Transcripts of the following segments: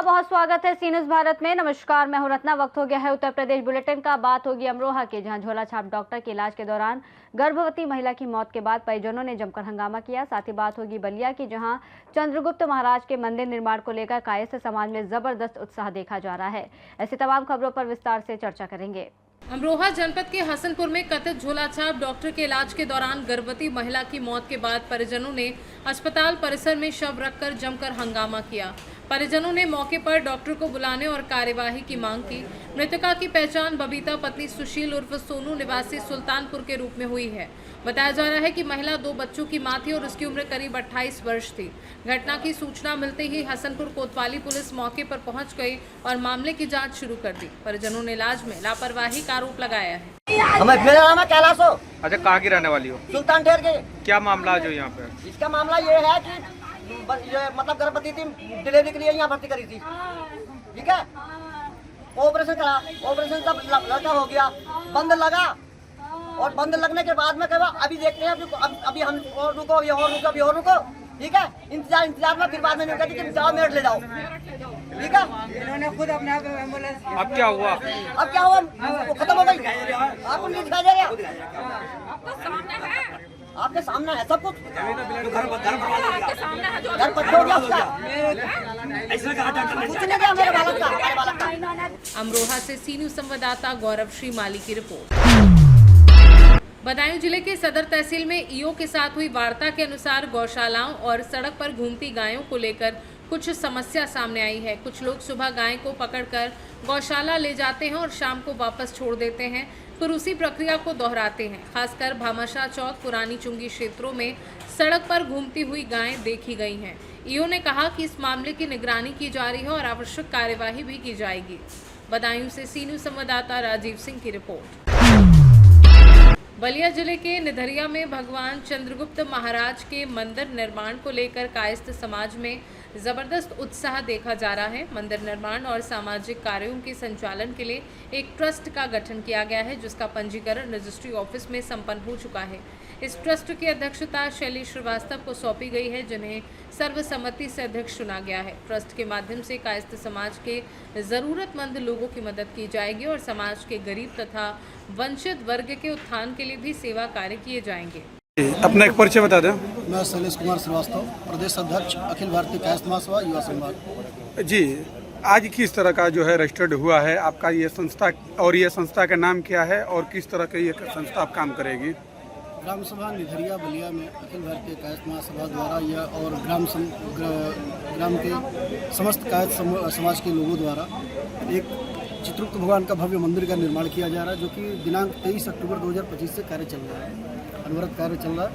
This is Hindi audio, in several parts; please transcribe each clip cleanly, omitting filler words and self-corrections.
आपका बहुत स्वागत है सी न्यूज़ भारत में। नमस्कार, मैं हूं रत्ना। वक्त हो गया है उत्तर प्रदेश बुलेटिन का। बात होगी अमरोहा के, जहां झोला छाप डॉक्टर के इलाज के दौरान गर्भवती महिला की मौत के बाद परिजनों ने जमकर हंगामा किया। साथ ही बात होगी बलिया की, जहां चंद्रगुप्त महाराज के मंदिर निर्माण को लेकर कायस्थ समाज में जबरदस्त उत्साह देखा जा रहा है। ऐसी तमाम खबरों पर विस्तार से चर्चा करेंगे। अमरोहा जनपद के हसनपुर में कथित झोलाछाप डॉक्टर के इलाज के दौरान गर्भवती महिला की मौत के बाद परिजनों ने अस्पताल परिसर में शव रखकर जमकर हंगामा किया। परिजनों ने मौके पर डॉक्टर को बुलाने और कार्यवाही की मांग की। मृतका की पहचान बबीता पत्नी सुशील उर्फ सोनू निवासी सुल्तानपुर के रूप में हुई है। बताया जा रहा है कि महिला 2 बच्चों की मां थी और उसकी उम्र करीब 28 वर्ष थी। घटना की सूचना मिलते ही हसनपुर कोतवाली पुलिस मौके पर पहुंच गई और मामले की जांच शुरू कर दी। परिजनों ने इलाज में लापरवाही का आरोप लगाया है। मेरा नाम है कैलाशो। अच्छा, कहाँ की रहने वाली हो? सुल्तान ठेर के। क्या मामला जो यहाँ पे? इसका मामला ये है कि ये मतलब गर्भवती थी, डिलीवरी के लिए यहाँ भर्ती करी थी, ठीक है। ऑपरेशन करा, ऑपरेशन जब लड़का हो गया, बंद लगा और बंद लगने के बाद में कहा अभी देखते हैं, अभी हम और रुको, अभी और रुको, अभी और रुको, ठीक है। इंतजार में फिर बाद में कहती कि जाओ मेड ले जाओ, ठीक है। इन्होंने खुद अपना एम्बुलेंस। अब क्या हुआ? अब क्या हुआ? वो खत्म हो गई। आपको नहीं दिखाई दे रहा? आपके सामने है सब कुछ। घर पर हो गया उसका, कुछ नहीं गया मेरे बालक का। अमरोहा से सी न्यूज़ संवाददाता गौरव श्रीमाली की रिपोर्ट। बदायूं जिले के सदर तहसील में ईओ के साथ हुई वार्ता के अनुसार गौशालाओं और सड़क पर घूमती गायों को लेकर कुछ समस्या सामने आई है। कुछ लोग सुबह गाय को पकड़कर गौशाला ले जाते हैं और शाम को वापस छोड़ देते हैं, फिर उसी प्रक्रिया को दोहराते हैं। खासकर भामाशाह चौक, पुरानी चुंगी क्षेत्रों में सड़क पर घूमती हुई गायें देखी गई हैं। ईओ ने कहा कि इस मामले की निगरानी की जा रही है और आवश्यक कार्यवाही भी की जाएगी। बदायूं से सी न्यूज़ संवाददाता राजीव सिंह की रिपोर्ट। बलिया जिले के निधरिया में भगवान चंद्रगुप्त महाराज के मंदिर निर्माण को लेकर कायस्थ समाज में जबरदस्त उत्साह देखा जा रहा है। मंदिर निर्माण और सामाजिक कार्यों के संचालन के लिए एक ट्रस्ट का गठन किया गया है, जिसका पंजीकरण रजिस्ट्री ऑफिस में संपन्न हो चुका है। इस ट्रस्ट की अध्यक्षता शैली श्रीवास्तव को सौंपी गई है, जिन्हें सर्वसम्मति से अध्यक्ष चुना गया है। ट्रस्ट के माध्यम से कायस्थ समाज के ज़रूरतमंद लोगों की मदद की जाएगी और समाज के गरीब तथा वंचित वर्ग के उत्थान के लिए भी सेवा कार्य किए जाएंगे। अपना एक परिचय बता दें। मैं शैलेश कुमार श्रीवास्तव, प्रदेश अध्यक्ष अखिल भारतीय कायस्थ महासभा युवा संघ। जी, आज किस तरह का जो है रजिस्टर्ड हुआ है आपका ये संस्था, और ये संस्था का नाम क्या है और किस तरह की ये संस्था आप काम करेगी? ग्राम सभा निधरिया बलिया में अखिल भारतीय कायस्थ महासभा द्वारा यह और ग्राम के समस्त कायस्थ समाज के लोगों द्वारा एक चित्रगुप्त भगवान का भव्य मंदिर का निर्माण किया जा रहा है, जो कि दिनांक 23 अक्टूबर 2025 से कार्य चल रहा है, अनवरत कार्य चल रहा है।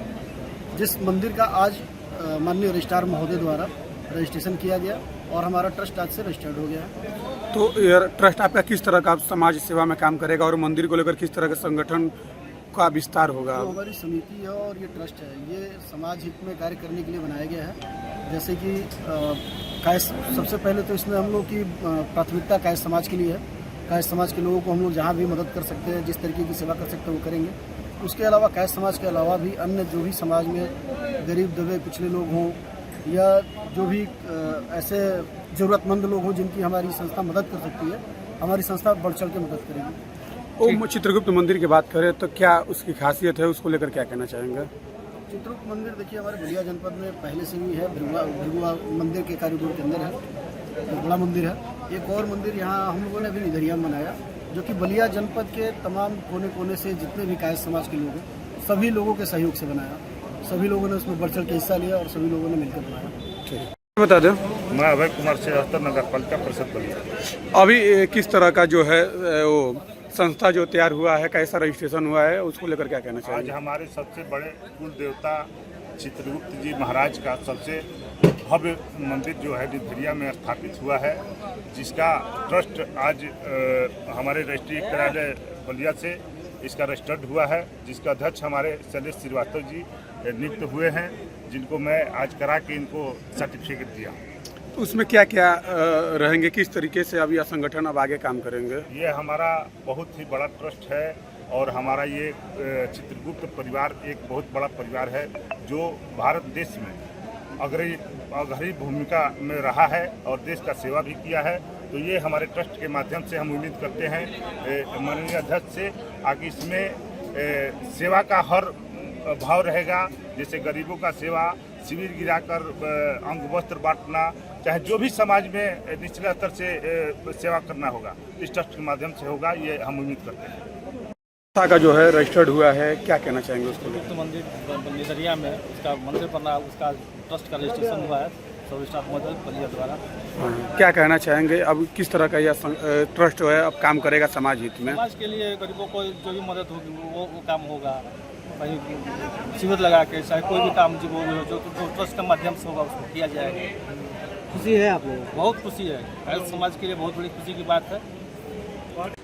जिस मंदिर का आज माननीय रजिस्ट्रार महोदय द्वारा रजिस्ट्रेशन किया गया और हमारा ट्रस्ट आज से रजिस्टर्ड हो गया है। तो ये ट्रस्ट आपका किस तरह का समाज सेवा में काम करेगा और मंदिर को लेकर किस तरह का संगठन का विस्तार होगा? तो हमारी समिति है और ये ट्रस्ट है, ये समाज हित में कार्य करने के लिए बनाया गया है। जैसे कि सबसे पहले तो इसमें हम लोग की प्राथमिकता कायस्थ समाज के लिए है। कायस्थ समाज के लोगों को हम लोग जहाँ भी मदद कर सकते हैं, जिस तरीके की सेवा कर सकते हैं वो करेंगे। उसके अलावा कायस्थ समाज के अलावा भी अन्य जो भी समाज में गरीब दबे पिछड़े लोग हों या जो भी ऐसे ज़रूरतमंद लोग हों जिनकी हमारी संस्था मदद कर सकती है, हमारी संस्था बढ़ चढ़ के मदद करेगी। ओम चित्रगुप्त मंदिर की बात करें तो क्या उसकी खासियत है, उसको लेकर क्या कहना चाहेंगे? चित्रगुप्त मंदिर देखिए हमारे बलिया जनपद में पहले से ही है। भृगुआ मंदिर के कॉरिडोर के अंदर है, तो बड़ा मंदिर है। एक और मंदिर यहाँ हम लोगों ने भी निधरिया में बनाया, जो कि बलिया जनपद के तमाम कोने कोने से जितने भी कायस्थ समाज के लोग हैं, सभी लोगों के सहयोग से बनाया। सभी लोगों ने उसमें बढ़ चढ़ के हिस्सा लिया और सभी लोगों ने मिलकर बनाया। ठीक, बता दें। मैं अभय कुमार श्रीवास्तव, नगर पालिका परिषद बलिया। अभी किस तरह का जो है वो संस्था जो तैयार हुआ है, कैसा रजिस्ट्रेशन हुआ है, उसको लेकर क्या कहना चाहिए? आज हमारे सबसे बड़े कुल देवता चित्रगुप्त जी महाराज का सबसे भव्य मंदिर जो है निधरिया में स्थापित हुआ है, जिसका ट्रस्ट आज हमारे राष्ट्रीय कार्यालय बलिया से इसका रजिस्टर्ड हुआ है, जिसका अध्यक्ष हमारे शैलेश श्रीवास्तव जी नियुक्त हुए हैं, जिनको मैं आज करा के इनको सर्टिफिकेट दिया। उसमें क्या क्या रहेंगे, किस तरीके से अब यह संगठन अब आगे काम करेंगे? ये हमारा बहुत ही बड़ा ट्रस्ट है और हमारा ये चित्रगुप्त परिवार एक बहुत बड़ा परिवार है, जो भारत देश में अग्रणी भूमिका में रहा है और देश का सेवा भी किया है। तो ये हमारे ट्रस्ट के माध्यम से हम उम्मीद करते हैं माननीय अध्यक्ष से आगे इसमें सेवा का हर भाव रहेगा। जैसे गरीबों का सेवा, शिविर गिराकर अंग वस्त्र बांटना, चाहे जो भी समाज में निचले स्तर से सेवा करना होगा इस ट्रस्ट के माध्यम से होगा, ये हम उम्मीद करते हैं। संस्था का जो है रजिस्टर्ड हुआ है, क्या कहना चाहेंगे उसको लेकर? तो मंदिर निधरिया में उसका मंदिर बना, उसका ट्रस्ट का रजिस्ट्रेशन हुआ है सब स्टाफ मदद बलिया द्वारा। क्या कहना चाहेंगे अब किस तरह का यह ट्रस्ट जो है अब काम करेगा समाज हित में? समाज के लिए गरीबों को जो भी मदद होगी वो काम होगा। वहीं शिविर लगा के चाहे कोई भी काम जो ट्रस्ट के माध्यम से होगा उसको किया जाएगा। खुशी है आप लोगों को? बहुत खुशी है, समाज के लिए बहुत बड़ी खुशी की बात है।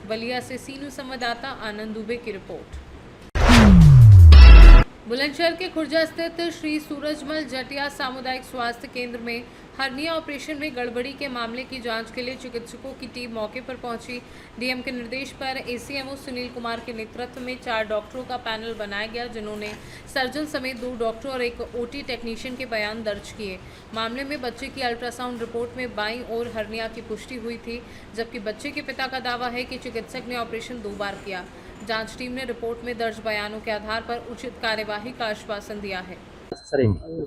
बलिया से सीनू संवाददाता आनंद दुबे की रिपोर्ट। बुलंदशहर के खुर्जा स्थित श्री सूरजमल जटिया सामुदायिक स्वास्थ्य केंद्र में हर्निया ऑपरेशन में गड़बड़ी के मामले की जांच के लिए चिकित्सकों की टीम मौके पर पहुंची। डीएम के निर्देश पर एसीएमओ सुनील कुमार के नेतृत्व में 4 डॉक्टरों का पैनल बनाया गया, जिन्होंने सर्जन समेत 2 डॉक्टर और एक ओटी टेक्नीशियन के बयान दर्ज किए। मामले में बच्चे की अल्ट्रासाउंड रिपोर्ट में बाईं ओर हर्निया की पुष्टि हुई थी, जबकि बच्चे के पिता का दावा है कि चिकित्सक ने ऑपरेशन 2 बार किया। जांच टीम ने रिपोर्ट में दर्ज बयानों के आधार पर उचित कार्यवाही का आश्वासन दिया है।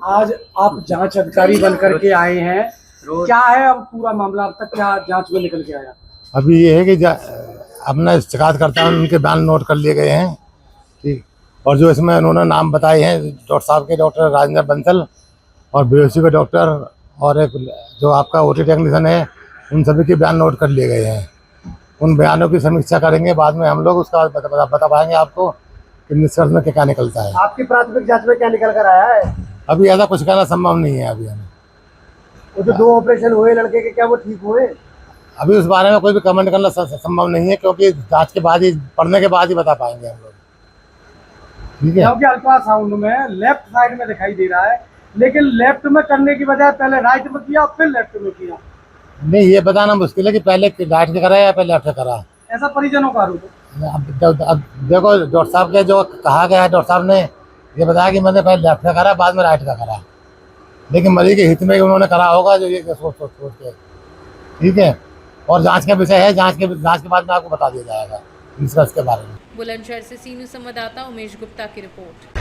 आज आप जांच अधिकारी बनकर के आए हैं, क्या है अब पूरा मामला, अब तक क्या जांच में निकल के आया? अभी ये है कि अपना शिकायत करता है उनके बयान नोट कर लिए गए हैं, ठीक। और जो इसमें उन्होंने नाम बताए हैं डॉक्टर साहब के, डॉक्टर राजेंद्र बंसल और बीओसी के डॉक्टर और एक जो आपका ओटी टेक्नीशियन है, उन सभी के बयान नोट कर लिए गए हैं। उन बयानों की समीक्षा करेंगे, बाद में हम लोग उसका बता पाएंगे आपको कि निष्कर्ष में क्या निकलता है। आपकी प्राथमिक जांच में क्या निकल कर आया है? अभी ऐसा कुछ कहना संभव नहीं है। अभी हमें वो जो 2 ऑपरेशन हुए लड़के के, क्या वो ठीक हुए? अभी उस बारे में कोई भी कमेंट करना संभव नहीं है, क्योंकि जांच के बाद ही, पढ़ने के बाद ही बता पाएंगे हम लोग, ठीक है। क्योंकि अल्ट्रासाउंड में लेफ्ट साइड में दिखाई दे रहा है, लेकिन लेफ्ट में करने की बजाय पहले राइट में किया फिर लेफ्ट में किया। नहीं, ये बताना मुश्किल है कि पहले राइट से करा या पहले लेफ्ट से करा। ऐसा परिजनों का आरोप है। अब देखो, डॉक्टर साहब के जो कहा गया है, डॉक्टर साहब ने ये बताया कि मैंने पहले लेफ्ट का करा, बाद में राइट का करा, लेकिन मरीज के हित में उन्होंने करा होगा जो ये सोच के, ठीक है। और जांच का विषय है, जांच के बाद में आपको बता दिया जाएगा निष्कर्ष के बारे में। बुलंदशहर से सीनियर संवाददाता उमेश गुप्ता की रिपोर्ट।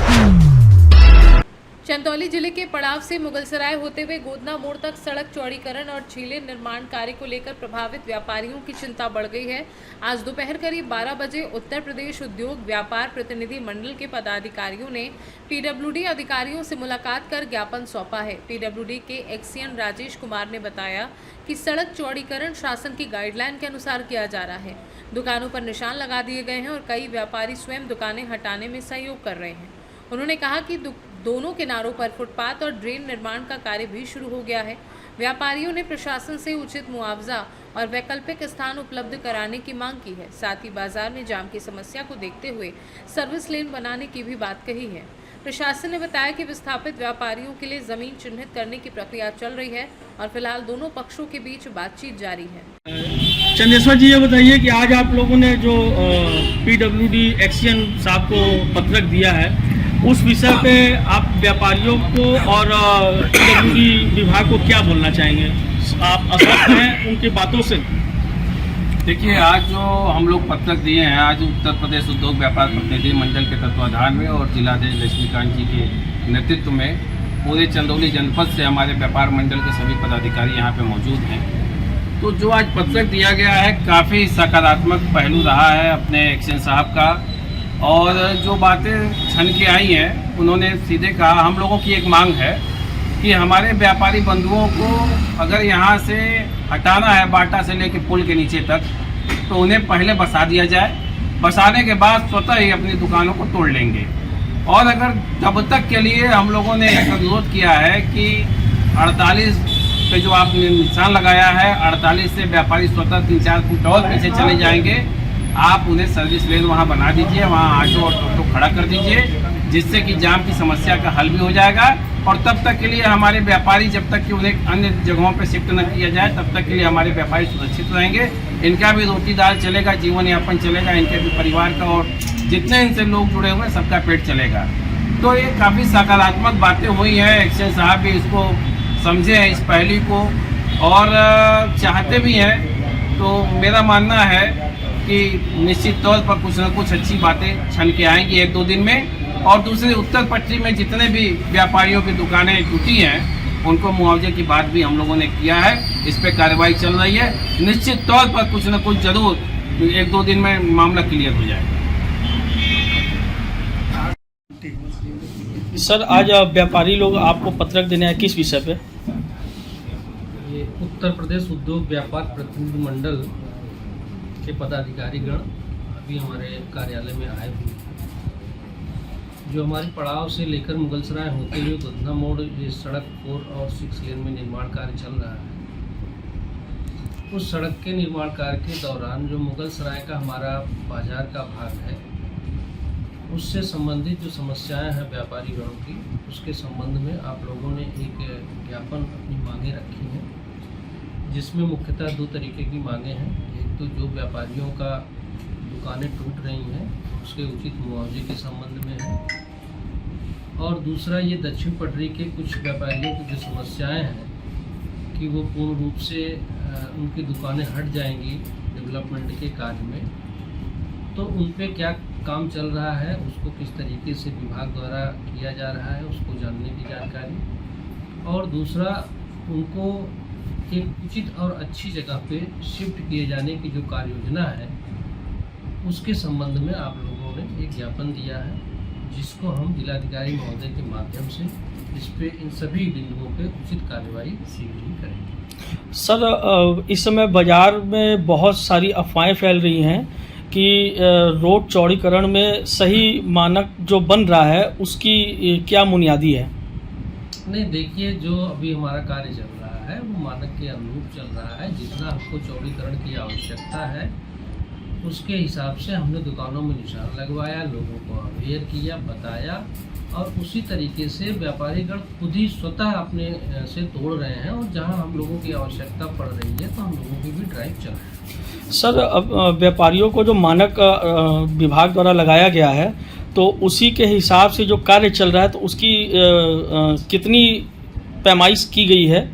चंदौली जिले के पड़ाव से मुगलसराय होते हुए गोदना मोड़ तक सड़क चौड़ीकरण और छीले निर्माण कार्य को लेकर प्रभावित व्यापारियों की चिंता बढ़ गई है। आज दोपहर करीब 12 बजे उत्तर प्रदेश उद्योग व्यापार प्रतिनिधि मंडल के पदाधिकारियों ने पीडब्ल्यूडी अधिकारियों से मुलाकात कर ज्ञापन सौंपा है। पीडब्ल्यूडी के एक्सीएन राजेश कुमार ने बताया कि सड़क चौड़ीकरण शासन की गाइडलाइन के अनुसार किया जा रहा है। दुकानों पर निशान लगा दिए गए हैं और कई व्यापारी स्वयं दुकानें हटाने में सहयोग कर रहे हैं। उन्होंने कहा कि दोनों किनारों पर फुटपाथ और ड्रेन निर्माण का कार्य भी शुरू हो गया है। व्यापारियों ने प्रशासन से उचित मुआवजा और वैकल्पिक स्थान उपलब्ध कराने की मांग की है। साथ ही बाजार में जाम की समस्या को देखते हुए सर्विस लेन बनाने की भी बात कही है। प्रशासन ने बताया कि विस्थापित व्यापारियों के लिए जमीन चिन्हित करने की प्रक्रिया चल रही है और फिलहाल दोनों पक्षों के बीच बातचीत जारी है। चंदेश्वर जी, ये बताइए कि आज आप लोगों ने जो पीडब्ल्यूडी एक्सीएन साहब को पत्रक दिया है, उस विषय पे आप व्यापारियों को और पीडब्ल्यूडी विभाग को क्या बोलना चाहेंगे? आप आश्वस्त हैं उनकी बातों से? देखिए, आज जो हम लोग पत्रक दिए हैं, आज उत्तर प्रदेश उद्योग व्यापार प्रतिनिधि मंडल के तत्वाधान में और जिलाध्यक्ष लक्ष्मीकांत जी के नेतृत्व में पूरे चंदौली जनपद से हमारे व्यापार मंडल के सभी पदाधिकारी यहाँ पे मौजूद हैं। तो जो आज पत्रक दिया गया है, काफ़ी सकारात्मक पहलू रहा है अपने एक्सीएन साहब का, और जो बातें छन के आई हैं उन्होंने सीधे कहा, हम लोगों की एक मांग है कि हमारे व्यापारी बंधुओं को अगर यहाँ से हटाना है बाटा से लेकर पुल के नीचे तक, तो उन्हें पहले बसा दिया जाए। बसाने के बाद स्वतः ही अपनी दुकानों को तोड़ लेंगे। और अगर तब तक के लिए हम लोगों ने एक अनुरोध किया है कि 48 पे जो आपने निशान लगाया है, 48 से व्यापारी स्वतः 3-4 फुट और पीछे चले जाएंगे। आप उन्हें सर्विस लेन वहाँ बना दीजिए, वहाँ ऑटो और टोटो खड़ा कर दीजिए, जिससे कि जाम की समस्या का हल भी हो जाएगा। और तब तक के लिए हमारे व्यापारी, जब तक कि उन्हें अन्य जगहों पर शिफ्ट न किया जाए, तब तक के लिए हमारे व्यापारी सुरक्षित रहेंगे। इनका भी रोटी दाल चलेगा, जीवन यापन चलेगा, इनके भी परिवार का, और जितने इनसे लोग जुड़े हुए हैं सबका पेट चलेगा। तो ये काफ़ी सकारात्मक बातें हुई हैं। एक्शन साहब भी इसको समझे हैं इस पहली को और चाहते भी हैं। तो मेरा मानना है कि निश्चित तौर पर कुछ न कुछ अच्छी बातें छन के आएंगी 1-2 दिन में। और दूसरे उत्तर पट्टी में जितने भी व्यापारियों की दुकानें टूटी हैं उनको मुआवजे की बात भी हम लोगों ने किया है। इस पर कार्रवाई चल रही है। निश्चित तौर पर कुछ न कुछ जरूर 1-2 दिन में मामला क्लियर हो जाएगा। सर आज व्यापारी लोग आपको पत्रक देने आए, किस विषय पे? ये उत्तर प्रदेश उद्योग व्यापार प्रतिनिधि मंडल के पदाधिकारीगण अभी हमारे कार्यालय में आए हुए हैं। जो हमारी पड़ाव से लेकर मुगलसराय होते हुए गोधना मोड़ ये सड़क 4 और 6 लेन में निर्माण कार्य चल रहा है। उस सड़क के निर्माण कार्य के दौरान जो मुगलसराय का हमारा बाजार का भाग है उससे संबंधित जो समस्याएं हैं व्यापारी गणों की, उसके संबंध में आप लोगों ने एक ज्ञापन अपनी मांगें रखी हैं, जिसमें मुख्यतः 2 तरीके की मांगें हैं। एक तो जो व्यापारियों का दुकानें टूट रही हैं उसके उचित मुआवजे के संबंध में है, और दूसरा ये दक्षिण पटरी के कुछ व्यापारियों की जो समस्याएं हैं कि वो पूर्ण रूप से उनकी दुकानें हट जाएंगी डेवलपमेंट के कार्य में, तो उन पे क्या काम चल रहा है, उसको किस तरीके से विभाग द्वारा किया जा रहा है, उसको जानने की जानकारी, और दूसरा उनको एक उचित और अच्छी जगह पे शिफ्ट किए जाने की जो कार्य योजना है उसके संबंध में आप लोगों ने एक ज्ञापन दिया है, जिसको हम जिलाधिकारी महोदय के माध्यम से इस पे इन सभी बिंदुओं पे उचित कार्रवाई शीघ्र ही करेंगे। सर इस समय बाजार में बहुत सारी अफवाहें फैल रही हैं कि रोड चौड़ीकरण में सही मानक जो बन रहा है उसकी क्या बुनियादी है? नहीं, देखिए जो अभी हमारा कार्य चल रहा है वो मानक के अनुरूप चल रहा है। जितना हमको चौड़ीकरण की आवश्यकता है उसके हिसाब से हमने दुकानों में निशान लगवाया, लोगों को अवेयर किया, बताया, और उसी तरीके से व्यापारीगण खुद ही स्वतः अपने से तोड़ रहे हैं। और जहां हम लोगों की आवश्यकता पड़ रही है तो हम लोगों की भी ड्राइव चल रही है। सर व्यापारियों को जो मानक विभाग द्वारा लगाया गया है तो उसी के हिसाब से जो कार्य चल रहा है तो उसकी कितनी पैमाइश की गई है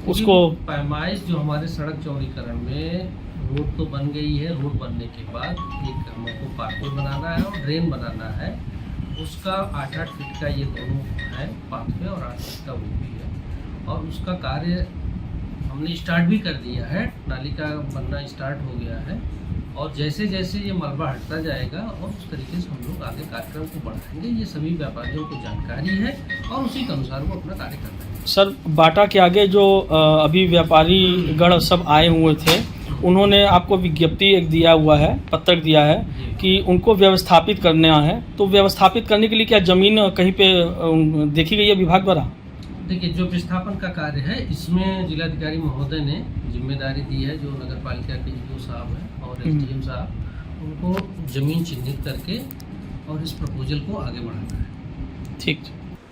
उसको? पैमाइश जो हमारे सड़क चौड़ीकरण में रोड तो बन गई है, रोड बनने के बाद एक हमको पाथवे बनाना है और ड्रेन बनाना है। उसका 8-8 फीट का ये दोनों है पाथवे, और 8 फीट का वो भी है, और उसका कार्य हमने स्टार्ट भी कर दिया है। नाली का बनना स्टार्ट हो गया है, और जैसे जैसे ये मलबा हटता जाएगा और उस तरीके से हम लोग आगे कार्यक्रम को बढ़ाएंगे। ये सभी व्यापारियों को जानकारी है और उसी के अनुसार वो अपना कार्य कर रहे हैं। सर बाटा के आगे जो अभी व्यापारी गण सब आए हुए थे उन्होंने आपको विज्ञप्ति एक दिया हुआ है, पत्रक दिया है कि उनको व्यवस्थापित करना है, तो व्यवस्थापित करने के लिए क्या ज़मीन कहीं पे देखी गई है विभाग द्वारा? देखिए जो विस्थापन का कार्य है इसमें जिलाधिकारी महोदय ने जिम्मेदारी दी है, जो नगर पालिका के जो साहब हैं और एसडीएम साहब, उनको जमीन चिन्हित करके और इस प्रपोजल को आगे बढ़ाना है। ठीक।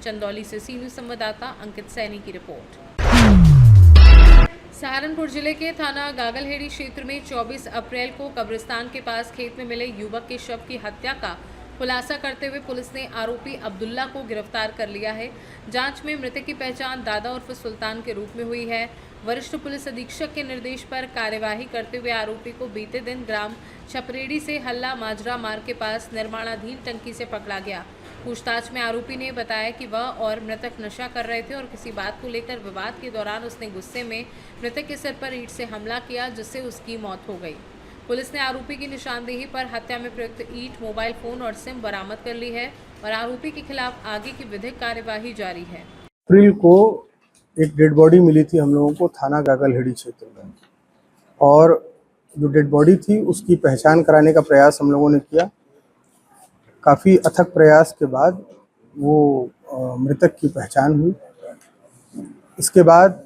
चंदौली से सी न्यूज़ संवाददाता अंकित सैनी की रिपोर्ट। सहारनपुर जिले के थाना गागलहेड़ी क्षेत्र में 24 अप्रैल को कब्रिस्तान के पास खेत में मिले युवक के शव की हत्या का खुलासा करते हुए पुलिस ने आरोपी अब्दुल्ला को गिरफ्तार कर लिया है। जांच में मृतक की पहचान दादा उर्फ सुल्तान के रूप में हुई है। वरिष्ठ पुलिस अधीक्षक के निर्देश पर कार्यवाही करते हुए आरोपी को बीते दिन ग्राम छपरेड़ी से हल्ला माजरा मार्ग के पास निर्माणाधीन टंकी से पकड़ा गया। पूछताछ में आरोपी ने बताया कि वह और मृतक नशा कर रहे थे और किसी बात को लेकर विवाद के दौरान उसने गुस्से में मृतक के सिर पर ईंट से हमला किया, जिससे उसकी मौत हो गई। पुलिस ने आरोपी की निशानदेही पर हत्या में प्रयुक्त ईंट, मोबाइल फोन और सिम बरामद कर ली है और आरोपी के खिलाफ आगे की विधिक कार्यवाही जारी है। अप्रैल को एक डेड बॉडी मिली थी हम लोगों को थाना गागलहेड़ी क्षेत्र में, और जो डेड बॉडी थी उसकी पहचान कराने का प्रयास हम लोगों ने किया। काफ़ी अथक प्रयास के बाद वो मृतक की पहचान हुई। इसके बाद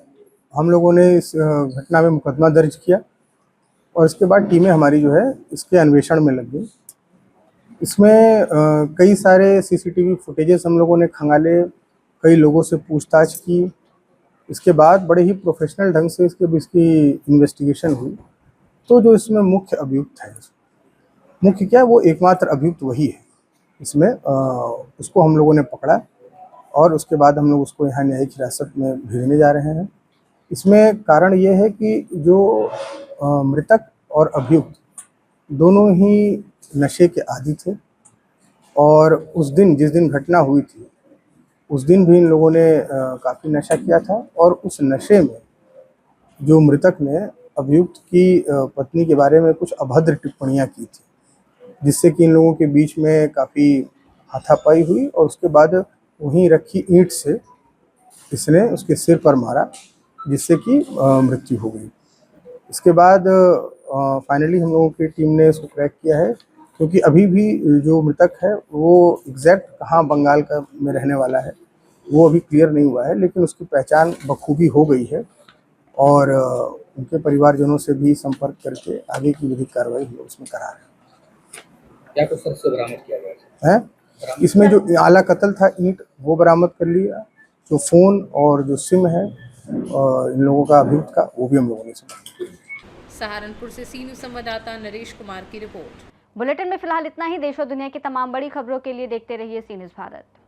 हम लोगों ने इस घटना में मुकदमा दर्ज किया और इसके बाद टीमें हमारी जो है इसके अन्वेषण में लग गई। इसमें कई सारे सीसीटीवी फुटेजेस हम लोगों ने खंगाले, कई लोगों से पूछताछ की। इसके बाद बड़े ही प्रोफेशनल ढंग से इसकी इन्वेस्टिगेशन हुई। तो जो इसमें मुख्य अभियुक्त है, मुख्य क्या, वो एकमात्र अभियुक्त वही है इसमें उसको हम लोगों ने पकड़ा और उसके बाद हम लोग उसको यहाँ न्यायिक हिरासत में भेजने जा रहे हैं। इसमें कारण ये है कि जो मृतक और अभियुक्त दोनों ही नशे के आदी थे और उस दिन जिस दिन घटना हुई थी उस दिन भी इन लोगों ने काफ़ी नशा किया था और उस नशे में जो मृतक ने अभियुक्त की पत्नी के बारे में कुछ अभद्र टिप्पणियां की थी, जिससे कि इन लोगों के बीच में काफ़ी हाथापाई हुई और उसके बाद वहीं रखी ईंट से इसने उसके सिर पर मारा, जिससे कि मृत्यु हो गई। इसके बाद फाइनली हम लोगों की टीम ने इसको क्रैक किया है, क्योंकि अभी भी जो मृतक है वो एग्जैक्ट कहाँ बंगाल का में रहने वाला है वो अभी क्लियर नहीं हुआ है, लेकिन उसकी पहचान बखूबी हो गई है और उनके परिवारजनों से भी संपर्क करके आगे की विधिक कार्रवाई हम लोग उसमें करा रहे हैं। क्या कुछ शख्स बरामद किया गया है? इसमें जो आला कत्ल था ईंट वो बरामद कर लिया, जो फ़ोन और जो सिम है इन लोगों का अभियुक्त का वो भी हम लोगों ने सुना। सहारनपुर से सी न्यूज़ संवाददाता नरेश कुमार की रिपोर्ट। बुलेटिन में फिलहाल इतना ही। देश और दुनिया की तमाम बड़ी खबरों के लिए देखते रहिए सी न्यूज़ भारत।